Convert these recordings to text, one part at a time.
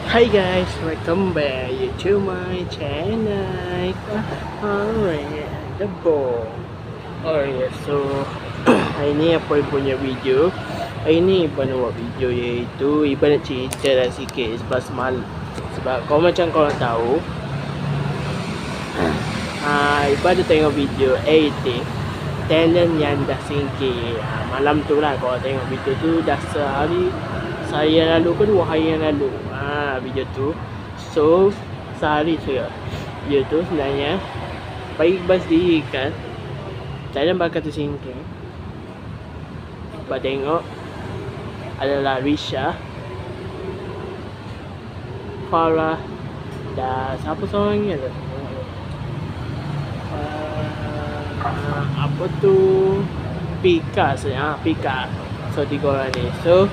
Hi guys, welcome back to my channel. Alright, the ball. Alright, so hari ni apa punya video? Hari ni Iban nak buat video iaitu Iban nak cerita lah sikit sebab macam korang tahu Iban ada tengok video editing talent yang dah singkir. Malam tu lah korang tengok video tu dah sehari yang lalu ke 2 hari yang lalu video tu. So sehari sudah video tu sebenarnya bagi Iqbal sendiri kan talent bakal tersingkir. Iqbal tengok adalah Risha, Farah dan siapa seorang ni ada apa tu Pika sebenarnya Pika. So 3 orang ni. So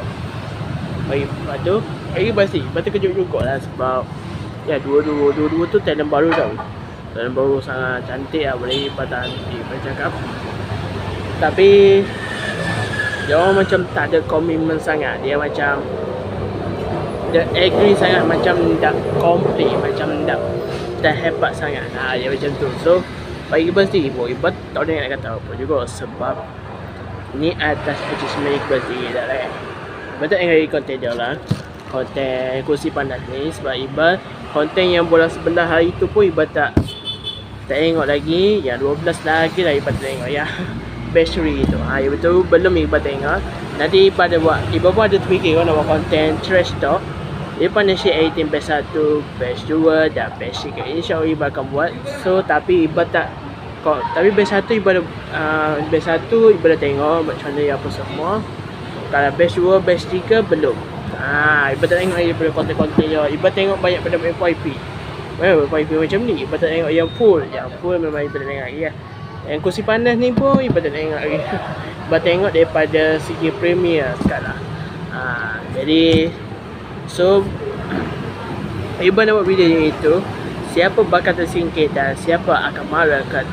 bagi pasti terkejut juga lah sebab ya dua-dua tu talent baru tau. Talent baru sangat cantik lah, boleh patah nanti bercakap. Tapi dia orang macam tak ada komitmen sangat. Dia macam dia agree sangat macam tak complete, macam tak hebat sangat. Dia macam tu. So bagi pasti Iqbal tak ada nak kata apa juga sebab ni atas achievement Iqbal sendiri dah lah. Betul yang hari konten dia lah, konten kursi panas ni. Sebab Iqbal konten yang bola sebelah hari tu pun Iqbal tak tengok lagi. Yang 12 lagi lah Iqbal tengok ya. Bashri tu ya betul, belum Iqbal tengok. Nanti Iqbal pun ada terfikir nak buat konten trash talk. Dia pandai share editing batch 1, batch 2 dan batch 3. InsyaAllah Iqbal akan buat. So tapi Iqbal tak tapi batch 1 Iqbal dah tengok macam mana apa semua. Kalau batch 2, batch 3 belum. Iqbal tak tengok lagi daripada konten-konten dia. Iqbal tengok banyak pada FYP. FYP macam ni Iqbal tak tengok yang full. Yang full memang Iqbal tak tengok lagi lah. Yang kursi panas ni pun Iqbal tak tengok lagi. Iqbal tengok daripada segi premier sekarang. Jadi so Iqbal nak buat video ni itu siapa bakal tersingkir dan siapa akan marah kat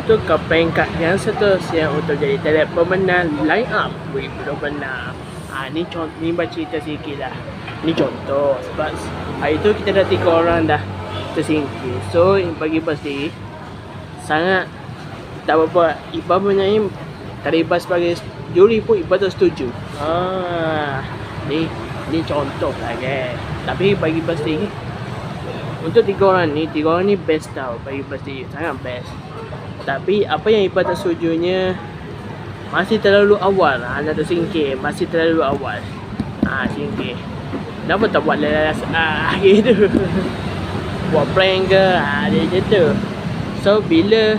ke peringkat yang seterusnya untuk jadi talent pemenang line up 2026. Ni baca cerita sikit lah. Ni contoh sebab hari tu kita dah 3 orang dah tersingkir. So bagi Iqbal sendiri sangat tak apa-apa. Iqbal menyanyi kalau Iqbal sebagai juri pun Iqbal tak setuju. Ni contoh lah guys. Tapi bagi Iqbal sendiri untuk 3 orang ni best tau. Bagi Iqbal sendiri sangat best. Tapi apa yang Iqbal tak setujunya masih terlalu awal nak tersingkir. Masih terlalu awal singkir. Kenapa tak buat lelas gitu. Buat prank ke dia macam tu. So bila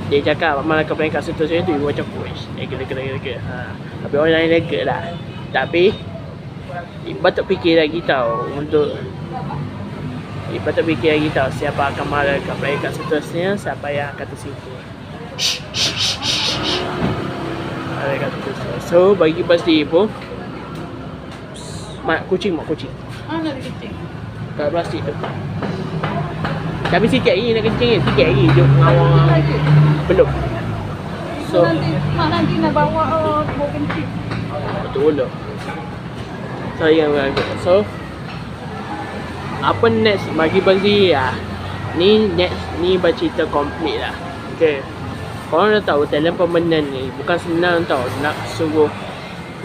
dia cakap malah ke peringkat seterusnya tu Iqbal macam push lega. Tapi orang lain lega lah. Tapi Iqbal tak fikir lagi tau siapa akan marah ke peringkat seterusnya, siapa yang akan tersingkir. So bagi pasti pun mak kucing. Nak ada kucing. Kat plastik tu. Tapi sikit lagi nak kencing sikit lagi jom ngawang. Belum. So nanti nak bawa kencing. Betul lah. So apa next bagi Bazri ni baca cerita komplit lah. Okay, korang dah tahu talent pemenang ni bukan senang tau. Nak suruh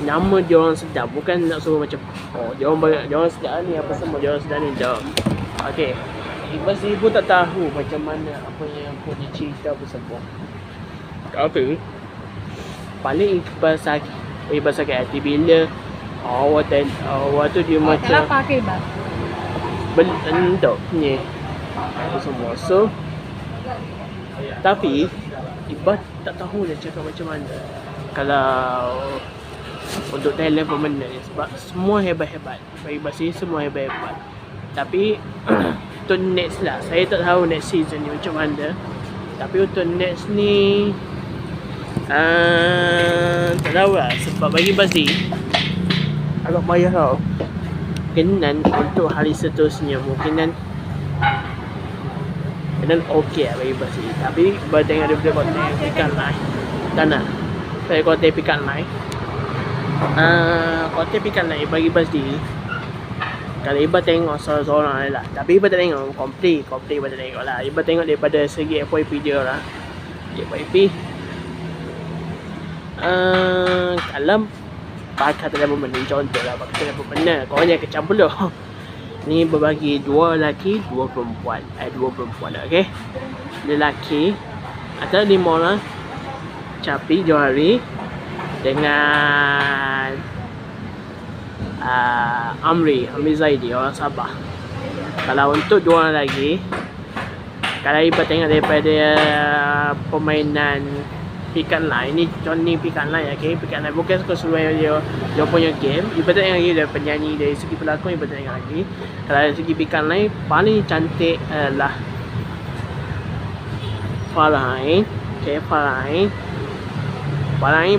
nama dia orang sedap, bukan nak suruh macam dia orang sedap ni apa semua dia orang sedap ni dah. Okay, Iqbal sendiri pun tak tahu macam mana apa yang aku dia cerita apa semua. Tapi paling Iqbal sakit hati bila awal tu dia macam Kenapa Iqbal? Bentuk ni apa semua. So tapi Iqbal tak tahu dia cakap macam mana kalau untuk talent pemenang ni. Sebab semua hebat-hebat. Bagi Iqbal sini semua hebat-hebat. Tapi untuk next lah, saya tak tahu next season ni macam mana. Tapi untuk next ni tak tahu lah. Sebab bagi Iqbal sini agak payah tau. Mungkinan untuk hari seterusnya mungkinan okey lah bagi Iqbal sini. Tapi Iqbal tengok dia punya konten pick up line. Tak nak saya konten pick up line. Konten pick up line bagi Iqbal sendiri Kalau Iba tengok seorang-seorang lah. Tapi Iba tak tengok komplit Iba tak tengok lah. Iba tengok daripada segi FYP dia lah. FYP kalau pakai telefon benda, contoh lah pakai telefon benda, korang jangan kecam pula. Ni berbagi dua lelaki, dua perempuan. Dua perempuan lah, okay. Lelaki atau 5 orang, Capi Johari dengan Amri Zaidi, orang Sabah. Kalau untuk 2 orang lagi, kalau Iba tengok daripada permainan pick-up line ni, contoh ni pick-up line, okay. Pick-up line bukan keseluruhan dia punya game. Iba tengok lagi dari penyanyi, dari segi pelakon Iba tengok lagi. Kalau dari segi pick-up line, paling cantik adalah Farah. Okay, Farah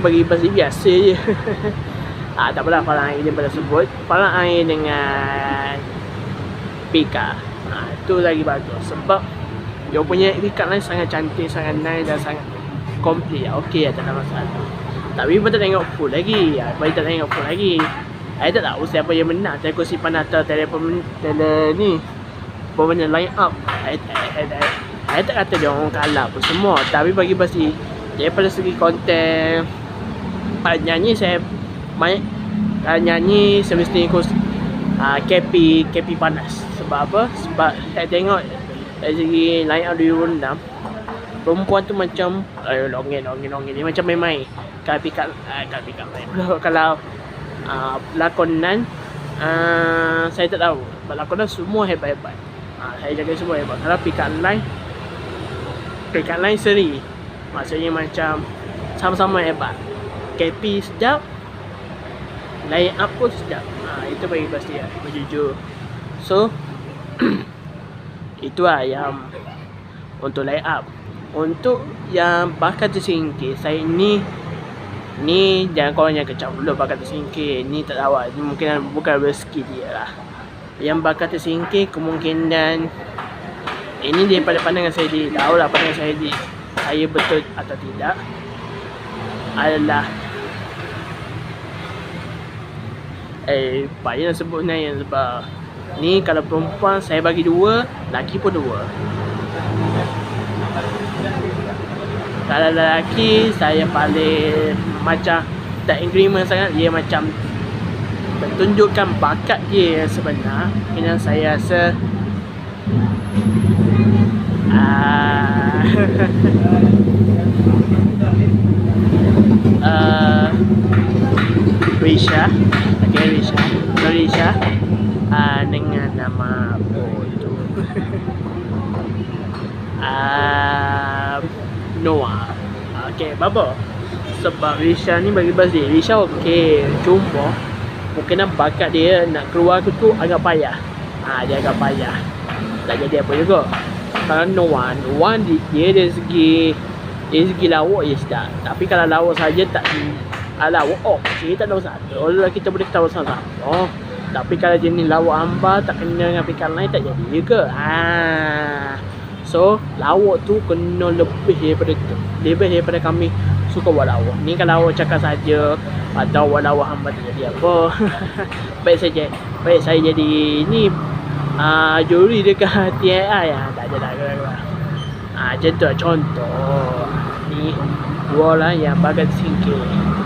bagi Iba biasa je. Tak apalah, Farah dia pada sebut Farah dengan Pika. Itu lagi bagus sebab dia punya pick-up line sangat cantik, sangat nice dan sangat komplit. Okey, tak ada masalah. Tapi Iba tak tengok full lagi. Iba tak tengok full lagi. Saya tak tahu siapa yang menang Telco Simpan atau tele ni pemain line up. Saya tak kata dia orang kalah pun semua. Tapi bagi pasti daripada segi konten nyanyi, saya main nyanyi semestinya KP panas. Sebab apa? Sebab saya tengok dari segi line up 2006, perempuan tu macam longin dia macam main-main. Kalau pick up kalau lakonan saya tak tahu. Lakonan semua hebat-hebat. Saya jaga semua hebat. Kalau pick up line seri, maksudnya macam sama-sama hebat. KP sedap, line up pun sedap. Itu bagi pasti lah, berjujur. So itu lah yang untuk line up. Untuk yang bakat tersingkir, saya ni jangan korang yang kecam dulu bakat tersingkir. Ni tak tahu lah, ni mungkin bukan rezeki dia lah. Yang bakat tersingkir kemungkinan ini daripada pandangan saya sendiri. Tahu lah pandangan saya sendiri, saya betul atau tidak, adalah payah nak sebut ni. Sebab ni kalau perempuan saya bagi 2, lelaki pun 2. Kalau lelaki saya paling macam tak agreement sangat. Dia macam tunjukkan bakat dia yang sebenar. Yang saya rasa Risha, okay, Risha dengan nama apa tu Noah. Okay, bapa sebab Risha ni bagi pasti Risha okey, cuma mungkin bakat dia nak keluar tu agak payah. Dia agak payah, tak jadi apa juga. Kalau Noah dia dari segi lawak ya sedap. Tapi kalau lawak saja tak lawak okey, tak ada masalah. Kalau kita boleh ketawa sama-sama. Tapi kalau jenis lawak hamba tak kena dengan pick-up line, tak jadi juga. So lawak tu kena lebih daripada kami suka buat lawak. Ni kalau awak cakap saja atau buat lawak hamba tak jadi apa. Baik saya jadi ni juri dekat TNI tak ada lah. Macam tu lah contoh. Ni 2 orang yang bagat singkir.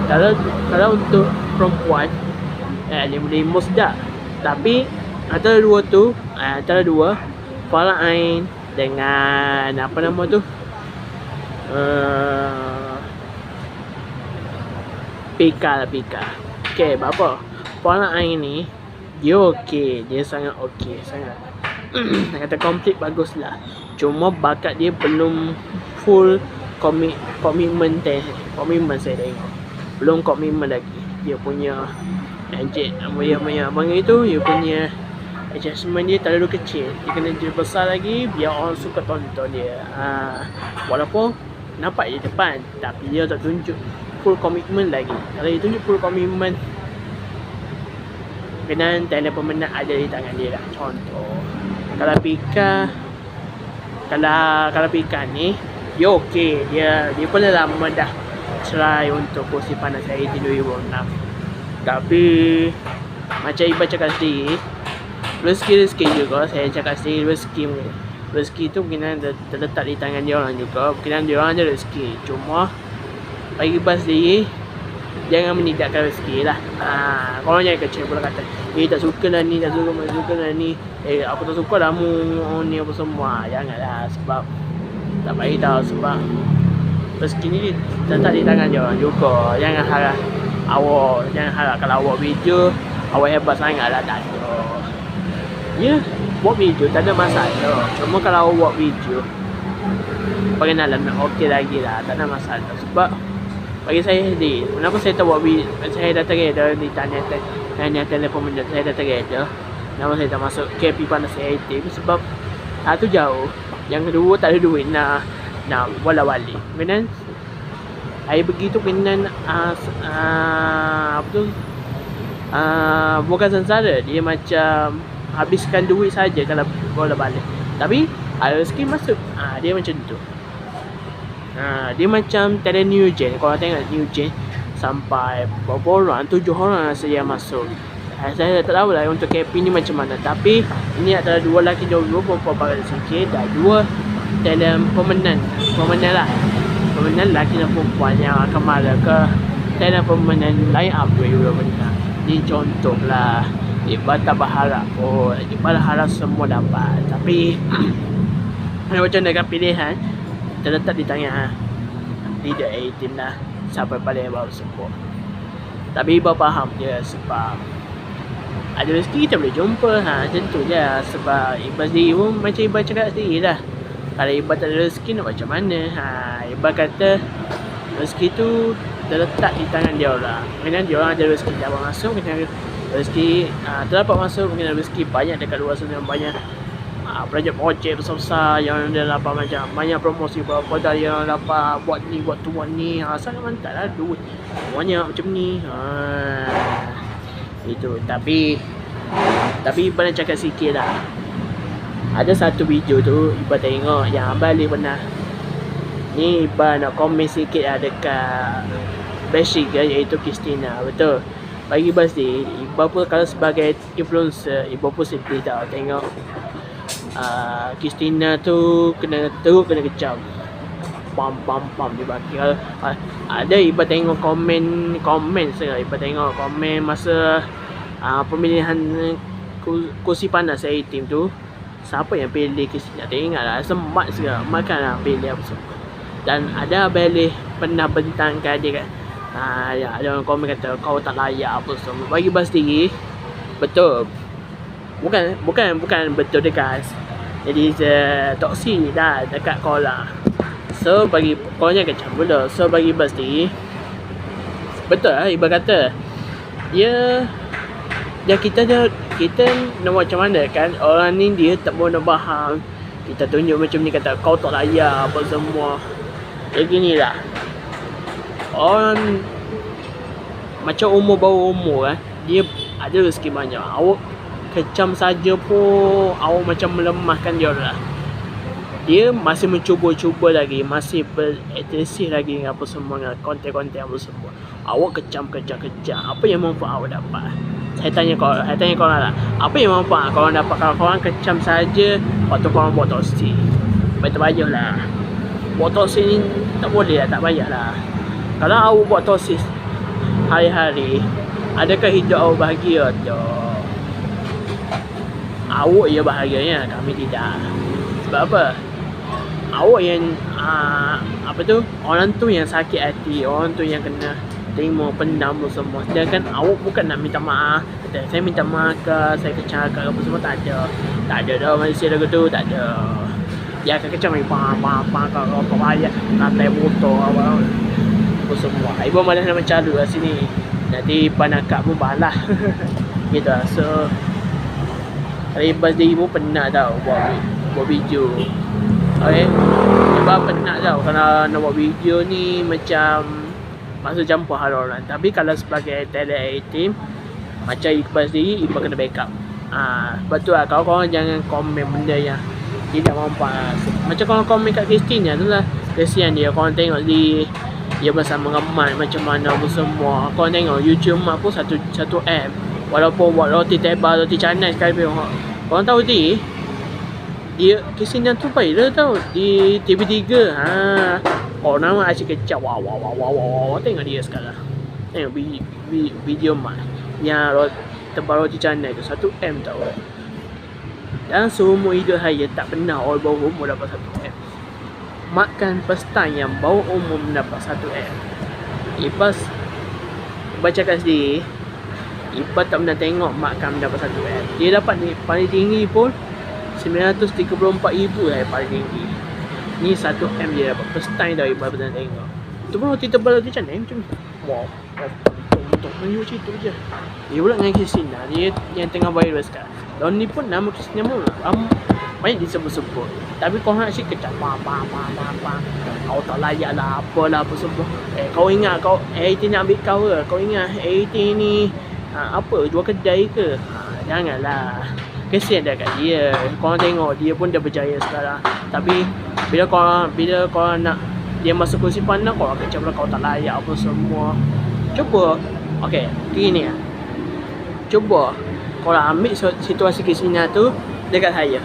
Kalau untuk perempuan lima sedap. Tapi antara 2 tu, Farah Ain dengan apa nama tu, Pika. Okay, bapa Farah Ain ni dia okey, dia sangat okey, sangat kata komplit bagus lah. Cuma bakat dia belum full komitmen saya tengok. Belum komitmen lagi. Dia punya dia punya adjustment dia terlalu kecil. Dia kena jadi besar lagi biar orang suka tonton dia. Walaupun nampak dia depan, tapi dia tak tunjuk full komitmen lagi. Kalau dia tunjuk full komitmen, kena talent pemenang ada di tangan dia lah. Contoh kalau Pika ni dia okey, dia pun dah lama dah try untuk kursi panas saya di 2006. Tapi macam Iba cakap sendiri, rezeki juga. Saya cakap sendiri rezeki tu mungkin terletak di tangan dia orang juga. Mungkin dia orang ada rezeki, cuma bagi Bas sendiri jangan menidakkan rezeki lah. Korang jangan kecil pula kata tak suka lah ni, tak suka lah ni, aku tak suka lah mu ni apa semua. Janganlah, sebab tak baik tau. Sebab rezeki ni terletak di tangan dia orang juga. Jangan harap kalau awak video awak hebat sangat lah, tak ada. Ya, buat video tak ada masalah. Cuma kalau awak buat video perkenalan okey lagi lah, tak ada masalah. Sebab bagi saya sendiri, kenapa saya tak buat video, saya dah terreda di tanya telefon benda, saya dah terreda. Kenapa saya tak masuk KP Panas Creative? Sebab satu jauh, yang kedua tak ada duit nak wala-wali. Kemudian saya begitu kemudian bukan sengsara, dia macam habiskan duit saja kalau bola balik. Tapi ada rezeki masuk. Dia macam tu. Dia macam talent new gen. Kalau tengok new gen sampai berapa orang, 7 orang saja masuk. Saya tak tahu lah untuk KP ni macam mana. Tapi ini antara 2 lelaki, 2 perempuan baru sikit. Dan 2 talent pemenang lah. Pemenang lelaki dan perempuan yang akan marah ke talent pemenang line up dua benda. Ni contoh lah. Iqbal tak berharap Iqbal harap semua dapat. Tapi macam dengan pilihan terletak di tangan leader A-team lah, siapa paling baru support. Tapi Iqbal faham je, sebab ada rezeki kita boleh jumpa. Macam tu je. Sebab Iqbal sendiri pun macam Iqbal cakap sendiri lah, kalau Iqbal tak ada rezeki nak macam mana. Iqbal kata rezeki tu terletak di tangan dia orang. Mungkin dia orang ada rezeki dapat masuk, mungkin rezeki terdapat masuk, mungkin ada rezeki banyak dekat luar sana, banyak projek besar-besar yang dia dapat, macam banyak promosi berapa yang dapat buat ni buat tu buat ni. Sangat mantap lah, duit banyak macam ni. Itu. Tapi Iqbal nak cakap sikit lah. Ada satu video tu Iqbal tengok yang balik pernah ni, Iqbal nak komen sikit lah dekat basic iaitu Christina. Betul, bagi Iqbal sendiri, Iqbal pun kalau sebagai influencer, Iqbal pun sedih tau tengok Christina tu kena kecam, pam dia bagi. Ada Iqbal tengok komen saya, Iqbal tengok komen masa pemilihan kursi panas A-team tu, siapa yang pilih Christina. Tengok lah, semat segala makan lah pilih apa semua. Dan ada balik pernah bentangkan dia kat ada orang komen kata kau tak layak apa semua. Bagi Bas sendiri betul, bukan betul dekat, jadi toksik dah dekat kau lah. So bagi kau nya kecam pula. So bagi Bas sendiri betul lah Iqbal kata dia kita nak macam mana kan, orang ni dia tak mau nak faham. Kita tunjuk macam ni kata kau tak layak apa semua. Gini lah, orang macam baru umur kan, dia ada rezeki banyak. Awak kecam saja pun awak macam melemahkan dia lah. Dia masih mencuba lagi, masih berekspresi lagi dengan apa semua, dengan konten-konten apa semua. Awak kecam. Apa yang manfaat awak dapat? Saya tanya korang lah, apa yang manfaat korang dapat kalau korang kecam saja waktu korang buat toksik? Betul payah lah. Buat toksik ni tak boleh lah, tak payah lah. Kalau awak buat toksik hari-hari, adakah hidup awak bahagia? Tak. Awak je bahagianya, kami tidak. Sebab apa? Awak yang orang tu yang sakit hati, orang tu yang kena terima pendam semua. Sedangkan awak bukan nak minta maaf, kata saya minta maaf ke, saya kecam ke apa semua. Tak ada dah Malaysia lagu tu, tak ada. Dia akan kecam kalau kau ayat lantai motor apa semua. Ibu malah nak mencalur kat sini, nanti panakak pun balah. Gitu lah. So Iqbal sendiri pun penat tau buat video. Okay, Iqbal penat tau kalau nak buat video ni, macam masuk campur hal orang. Tapi kalau sebagai talent A-team macam Iqbal sendiri, Iqbal kena backup. Betul lah, kalau korang jangan komen benda yang tidak manfaat. Macam korang komen kat Christine tu lah, kesian dia. Korang tengok dia bersama dengan Mat macam mana apa semua. Korang tengok YouTube Mat pun satu app, Walaupun buat roti tebal, roti canai sekalipun. Korang tahu dia kisahnya tu baik dah tau di TV3. Orang asyik kecap. Wow. Tengok dia sekarang. Tengok video mak yang tebal roti canai tu 1M tau. Dan seumur hidup saya tak pernah orang bawah umur dapat 1M. Makan first time yang bawah umur mendapat 1M. Lepas baca kat sendiri, Ipa tak pernah tengok makan mendapat 1M. Dia dapat ni paling tinggi pun 934,000 lah paling tinggi. Ni 1M dia dapat first time dah Ipa pernah tengok. Tu pun roti tebal roti canai macam ni. Wow. Untuk tunjuk cerita je. Dia pula dengan Christina, dia yang tengah viral sekarang. Tahun ni pun nama Christina pun banyak disebut-sebut. Tapi korang asyik kecap kau tak layak lah apalah apa semua. Kau ingat kau AIT nak ambil kau ke? Kau ingat AIT ni apa jual kedai ke? Janganlah. Kesian dah kat dia. Korang tengok dia pun dah berjaya sekarang. Tapi bila korang nak dia masuk kursi pandang, korang kecap lah kau tak layak apa semua. Cuba gini lah. Cuba korang ambil situasi Christina tu dekat saya.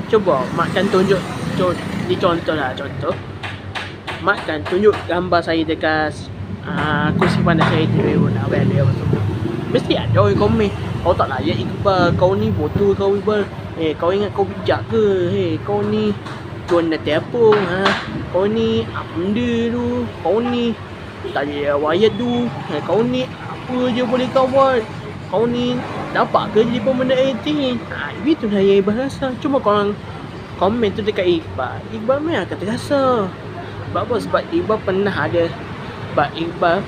Cuba Mak kan tunjuk ni contoh. Mak kan tunjuk gambar saya dekat kursi pandang saya tu nak value apa semua. Mesti ada orang komen, kau tak layak Iqbal, kau ni bodoh kau Iqbal. Kau ingat kau bijak ke? Kau ni jual nanti apa? Kau ni apa benda tu? Kau ni tak ada wayat tu. Kau ni apa je boleh kau buat? Kau ni dapat ke jadi pemenang 18? Itu saya Iqbal rasa. Cuma korang komen tu dekat Iqbal memang akan terasa. Sebab apa? Sebab Iqbal pernah ada. Sebab Iqbal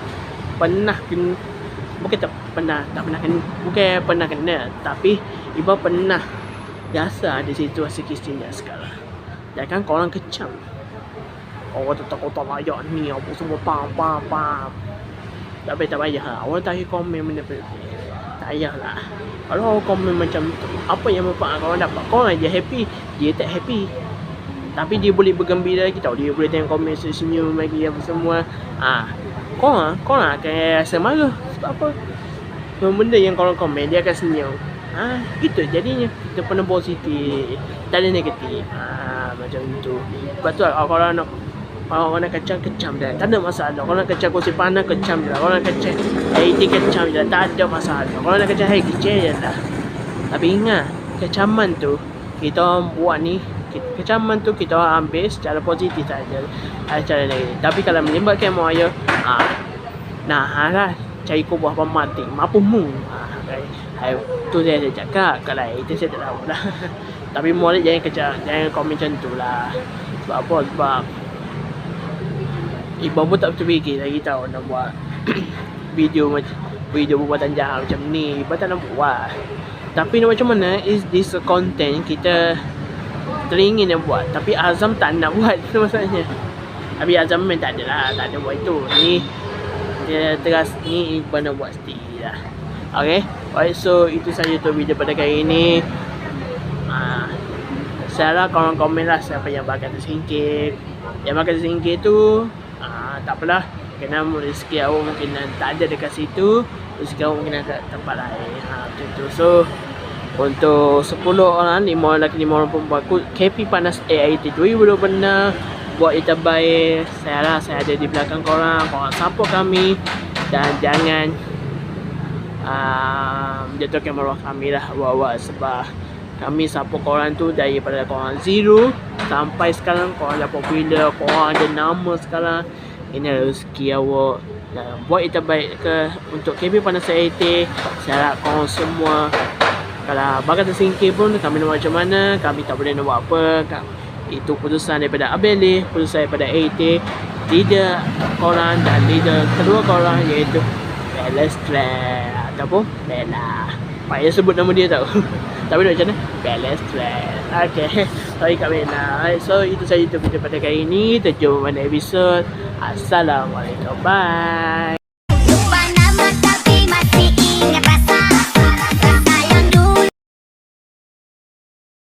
pernah kena. Bukan pernah kena. Tapi Iqbal pernah rasa ada situasi Christina sekarang. Jangan korang kecam. Orang tak layak ni apa semua pam. Tak payah lah. Orang tak payah komen benda tak payahlah. Kalau orang komen macam tu, apa yang manfaat korang dapat? Korang aja happy, dia tak happy. Tapi dia boleh bergembira lagi tau. Dia boleh tengok komen senyum lagi apa semua. Korang akan rasa marah. Sebab apa? Semua benda yang korang komen dia akan senyum. Gitu jadinya. Kita pernah positif, tak ada negatif. Macam tu. Sebab tu korang nak kecam dah. Tak ada masalah. Korang nak kecam kursi pandang, kecam je lah. Korang nak kecam AIT, kecam je lah. Tak ada masalah. Korang nak kecam kecam je lah. Tapi ingat, kecaman tu kita orang buat ni, kecaman tu kita orang ambil secara positif saja. Secara negatif. Tapi kalau melibatkan mak ayah, lah cari kubah pemati mapumu. Tu saya cakap. Kalau itu saya tak tahu lah. Tapi murid jangan komen macam tu lah. Sebab apa? Sebab Iqbal pun tak berfikir lagi tau nak buat video perbuatan jahat macam ni. Iqbal tak nak buat. Tapi nak macam mana, is this a content kita teringin nak buat. Tapi Azam tak nak buat. Itu masalahnya. Tapi Azam memang tak ada buat itu. Ni dia teras ni Iqbal nak buat sendiri lah. Okay. Alright, so itu saja tu video pada kali ini. Saya lah korang komen lah siapa yang bakal tersingkir. Yang bakal tersingkir tu tak apalah. Kena rezeki awak mungkin tak ada dekat situ. Rezeki awak mungkin ada tempat lain. Macam tu. So untuk 10 orang, 5 orang lelaki, 5 orang perempuan, KP Panas AIT 2020 benar. Buat yang terbaik. Saya ada di belakang korang. Korang support kami. Dan jangan menjatuhkan maruah kami lah. Sebab kami support korang tu daripada korang zero sampai sekarang korang dah popular, korang ada nama sekarang. Ini adalah rezeki awak. Dan buat yang terbaik untuk KB Panas AIT. Saya harap korang semua, kalau bakal tersingkir pun kami nak macam mana, kami tak boleh nak buat apa. Itu keputusan daripada Abeli, keputusan daripada AIT, leader korang dan leader kedua korang, iaitu Bella Strand ataupun Bella. Payah sebut nama dia tau. Tapi macam mana? Bella Strand. Okay. Sorry Kak Bella. So itu saja video pada kali ini. Kita jumpa pada episod. Assalamualaikum. Bye.